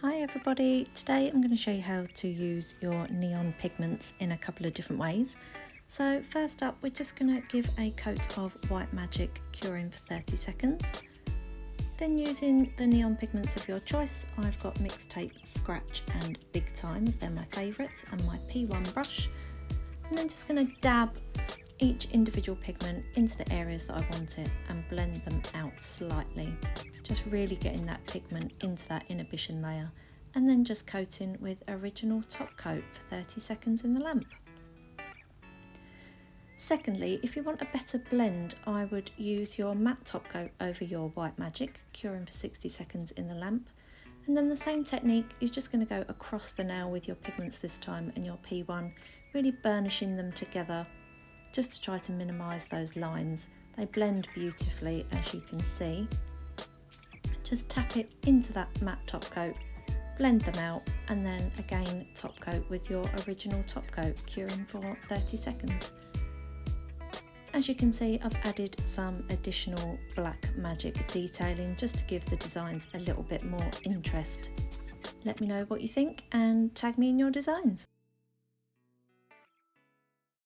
Hi everybody, today I'm going to show you how to use your neon pigments in a couple of different ways. So first up, we're just going to give a coat of white magic curing for 30 seconds. Then using the neon pigments of your choice, I've got Mixtape, Scratch and Big Time as they're my favourites, and my P1 brush. And then just going to dab each individual pigment into the areas that I want it and blend them out slightly. Just really getting that pigment into that inhibition layer, and then just coating with original top coat for 30 seconds in the lamp. Secondly, if you want a better blend, I would use your matte top coat over your white magic, curing for 60 seconds in the lamp. And then the same technique, you're just going to go across the nail with your pigments this time and your P1, really burnishing them together just to try to minimise those lines. They blend beautifully, as you can see. Just tap it into that matte top coat, blend them out, and then again top coat with your original top coat, curing for 30 seconds. As you can see, I've added some additional black magic detailing just to give the designs a little bit more interest. Let me know what you think and tag me in your designs.